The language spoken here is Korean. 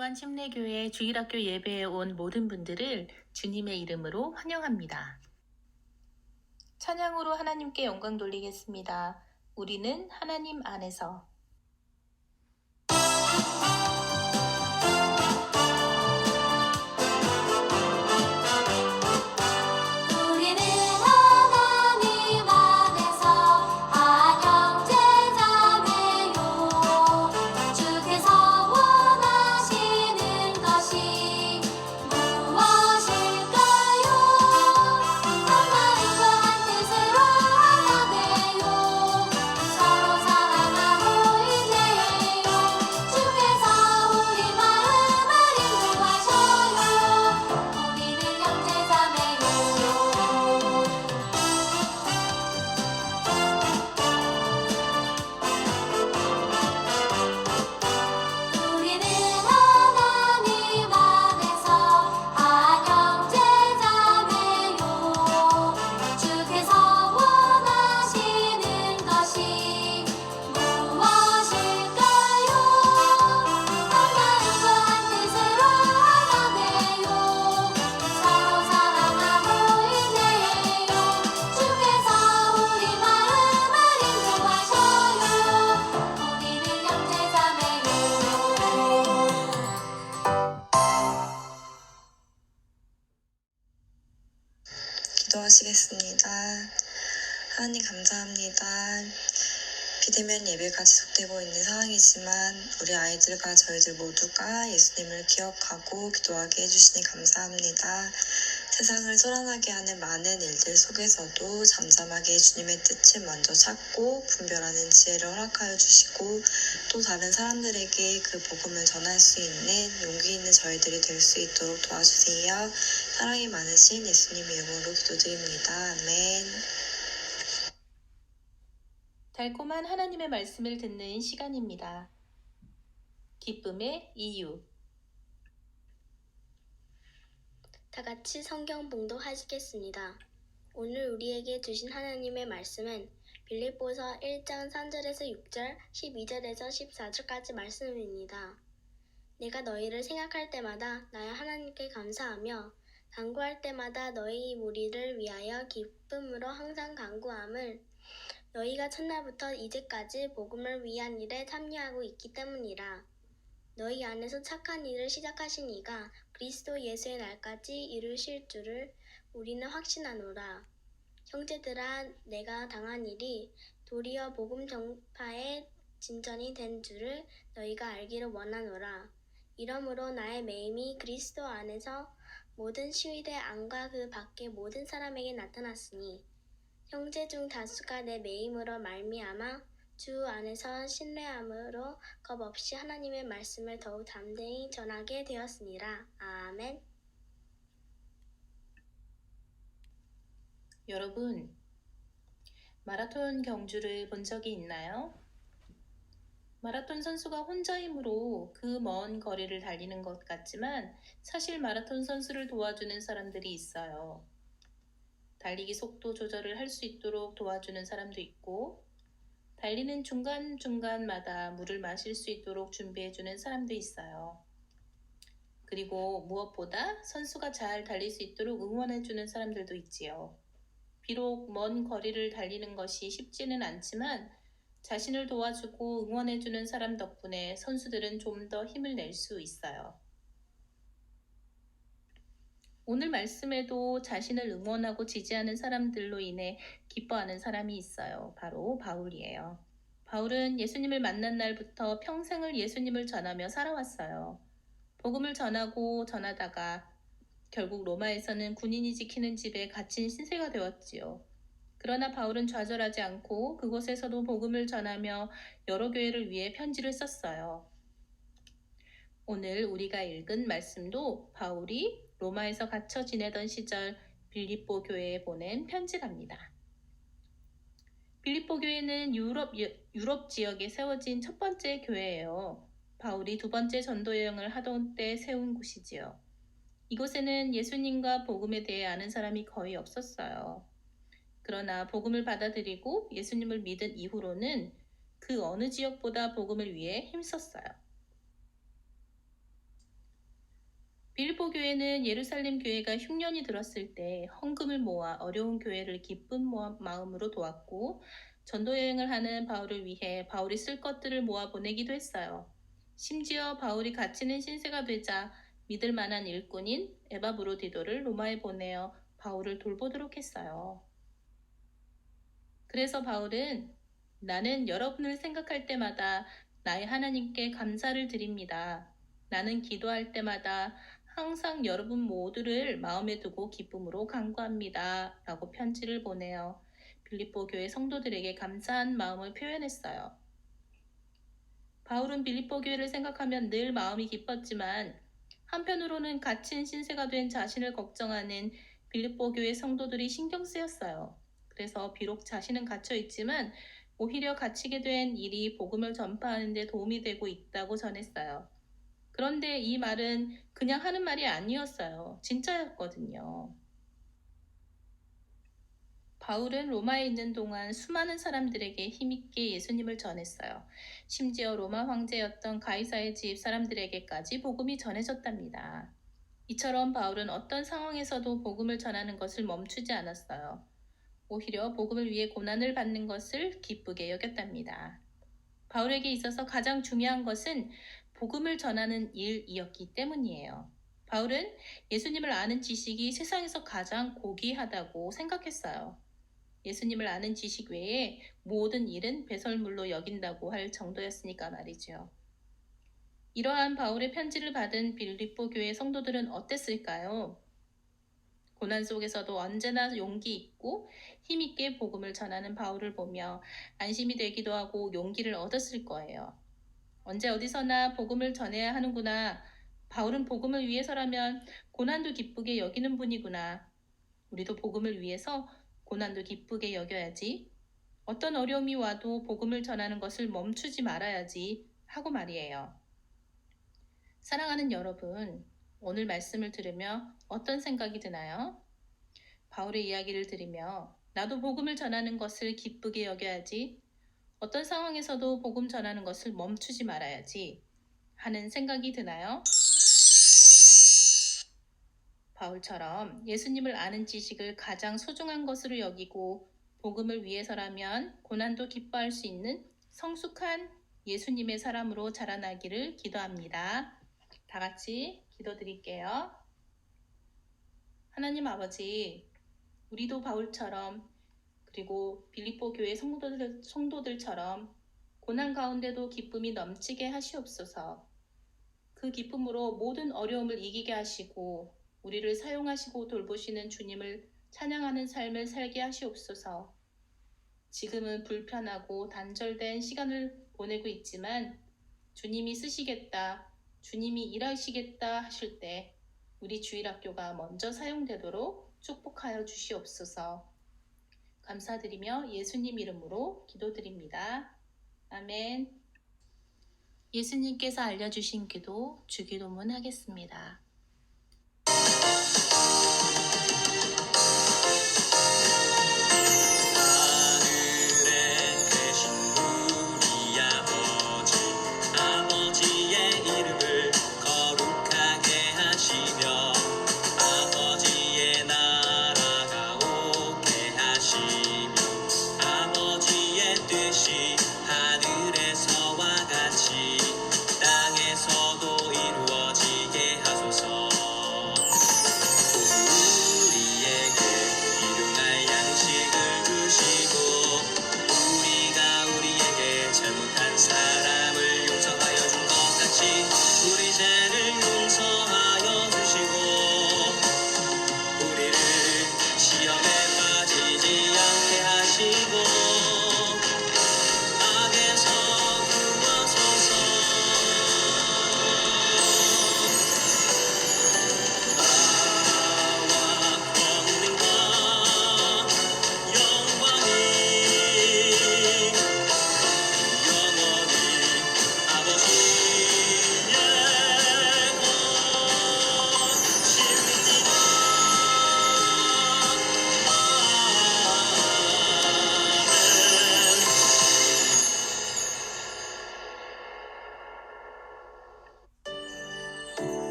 수완침례교회 주일학교 예배에 온 모든 분들을 주님의 이름으로 환영합니다. 찬양으로 하나님께 영광 돌리겠습니다. 우리는 하나님 안에서. 우리는 하나님 안에서 한영제 자매요. 주께서 원하시는 것이 무엇일까요? 한 마음과 한 뜻으로 하나 되요. 서로 사랑하고 인내해요. 주께서 우리 마음을 인도하셔요. 우리는 형제 자매요. 우리는 하나님 안에서 한영제 자매요. 주께서 원하시는 것이 무엇일까요? 한 마음과 한 뜻으로 하나 되요. 서로 사랑하고 인내해요. 주께서 우리 마음을 인도하셔요. 우리는 형제 자매요. 기도하시겠습니다. 하나님 감사합니다. 비대면 예배가 지속되고 있는 상황이지만 우리 아이들과 저희들 모두가 예수님을 기억하고 기도하게 해주시니 감사합니다. 세상을 소란하게 하는 많은 일들 속에서도 잠잠하게 주님의 뜻을 먼저 찾고 분별하는 지혜를 허락하여 주시고 또 다른 사람들에게 그 복음을 전할 수 있는 용기 있는 저희들이 될 수 있도록 도와주세요. 사랑이 많으신 예수님 이름으로 기도드립니다. 아멘. 달콤한 하나님의 말씀을 듣는 시간입니다. 기쁨의 이유. 다 같이 성경 봉독하시겠습니다. 오늘 우리에게 주신 하나님의 말씀은 빌립보서 1장 3절에서 6절, 12절에서 14절까지 말씀입니다. 내가 너희를 생각할 때마다 나의 하나님께 감사하며 간구할 때마다 너희 무리를 위하여 기쁨으로 항상 간구함을 너희가 첫날부터 이제까지 복음을 위한 일에 참여하고 있기 때문이라. 너희 안에서 착한 일을 시작하신 이가 그리스도 예수의 날까지 이루실 줄을 우리는 확신하노라. 형제들아, 내가 당한 일이 도리어 복음 전파의 진전이 된 줄을 너희가 알기를 원하노라. 이러므로 나의 매임이 그리스도 안에서 모든 시위대 안과 그 밖의 모든 사람에게 나타났으니 형제 중 다수가 내 매임으로 말미암아 주 안에서 신뢰함으로 겁없이 하나님의 말씀을 더욱 담대히 전하게 되었으니라. 아멘. 여러분, 마라톤 경주를 본 적이 있나요? 마라톤 선수가 혼자이므로 그 먼 거리를 달리는 것 같지만 사실 마라톤 선수를 도와주는 사람들이 있어요. 달리기 속도 조절을 할 수 있도록 도와주는 사람도 있고 달리는 중간중간마다 물을 마실 수 있도록 준비해주는 사람도 있어요. 그리고 무엇보다 선수가 잘 달릴 수 있도록 응원해주는 사람들도 있지요. 비록 먼 거리를 달리는 것이 쉽지는 않지만 자신을 도와주고 응원해주는 사람 덕분에 선수들은 좀 더 힘을 낼 수 있어요. 오늘 말씀에도 자신을 응원하고 지지하는 사람들로 인해 기뻐하는 사람이 있어요. 바로 바울이에요. 바울은 예수님을 만난 날부터 평생을 예수님을 전하며 살아왔어요. 복음을 전하고 전하다가 결국 로마에서는 군인이 지키는 집에 갇힌 신세가 되었지요. 그러나 바울은 좌절하지 않고 그곳에서도 복음을 전하며 여러 교회를 위해 편지를 썼어요. 오늘 우리가 읽은 말씀도 바울이 로마에서 갇혀 지내던 시절 빌립보 교회에 보낸 편지랍니다. 빌립보 교회는 유럽 지역에 세워진 첫 번째 교회예요. 바울이 두 번째 전도 여행을 하던 때 세운 곳이지요. 이곳에는 예수님과 복음에 대해 아는 사람이 거의 없었어요. 그러나 복음을 받아들이고 예수님을 믿은 이후로는 그 어느 지역보다 복음을 위해 힘썼어요. 빌립보 교회는 예루살렘 교회가 흉년이 들었을 때 헌금을 모아 어려운 교회를 기쁜 마음으로 도왔고, 전도 여행을 하는 바울을 위해 바울이 쓸 것들을 모아 보내기도 했어요. 심지어 바울이 갇히는 신세가 되자 믿을 만한 일꾼인 에바브로디도를 로마에 보내어 바울을 돌보도록 했어요. 그래서 바울은 나는 여러분을 생각할 때마다 나의 하나님께 감사를 드립니다. 나는 기도할 때마다 항상 여러분 모두를 마음에 두고 기쁨으로 간구합니다. 라고 편지를 보내어 빌립보 교회 성도들에게 감사한 마음을 표현했어요. 바울은 빌립보 교회를 생각하면 늘 마음이 기뻤지만 한편으로는 갇힌 신세가 된 자신을 걱정하는 빌립보 교회 성도들이 신경 쓰였어요. 그래서 비록 자신은 갇혀 있지만 오히려 갇히게 된 일이 복음을 전파하는 데 도움이 되고 있다고 전했어요. 그런데 이 말은 그냥 하는 말이 아니었어요. 진짜였거든요. 바울은 로마에 있는 동안 수많은 사람들에게 힘있게 예수님을 전했어요. 심지어 로마 황제였던 가이사의 집 사람들에게까지 복음이 전해졌답니다. 이처럼 바울은 어떤 상황에서도 복음을 전하는 것을 멈추지 않았어요. 오히려 복음을 위해 고난을 받는 것을 기쁘게 여겼답니다. 바울에게 있어서 가장 중요한 것은 복음을 전하는 일이었기 때문이에요. 바울은 예수님을 아는 지식이 세상에서 가장 고귀하다고 생각했어요. 예수님을 아는 지식 외에 모든 일은 배설물로 여긴다고 할 정도였으니까 말이죠. 이러한 바울의 편지를 받은 빌립보 교회 성도들은 어땠을까요? 고난 속에서도 언제나 용기 있고 힘있게 복음을 전하는 바울을 보며 안심이 되기도 하고 용기를 얻었을 거예요. 언제 어디서나 복음을 전해야 하는구나. 바울은 복음을 위해서라면 고난도 기쁘게 여기는 분이구나. 우리도 복음을 위해서 고난도 기쁘게 여겨야지. 어떤 어려움이 와도 복음을 전하는 것을 멈추지 말아야지 하고 말이에요. 사랑하는 여러분, 오늘 말씀을 들으며 어떤 생각이 드나요? 바울의 이야기를 들으며 나도 복음을 전하는 것을 기쁘게 여겨야지. 어떤 상황에서도 복음 전하는 것을 멈추지 말아야지 하는 생각이 드나요? 바울처럼 예수님을 아는 지식을 가장 소중한 것으로 여기고 복음을 위해서라면 고난도 기뻐할 수 있는 성숙한 예수님의 사람으로 자라나기를 기도합니다. 다 같이 기도드릴게요. 하나님 아버지, 우리도 바울처럼 그리고 빌립보 교회 성도들처럼 고난 가운데도 기쁨이 넘치게 하시옵소서. 그 기쁨으로 모든 어려움을 이기게 하시고 우리를 사용하시고 돌보시는 주님을 찬양하는 삶을 살게 하시옵소서. 지금은 불편하고 단절된 시간을 보내고 있지만 주님이 쓰시겠다, 주님이 일하시겠다 하실 때 우리 주일학교가 먼저 사용되도록 축복하여 주시옵소서. 감사드리며 예수님 이름으로 기도드립니다. 아멘. 예수님께서 알려주신 기도, 주기도문 하겠습니다.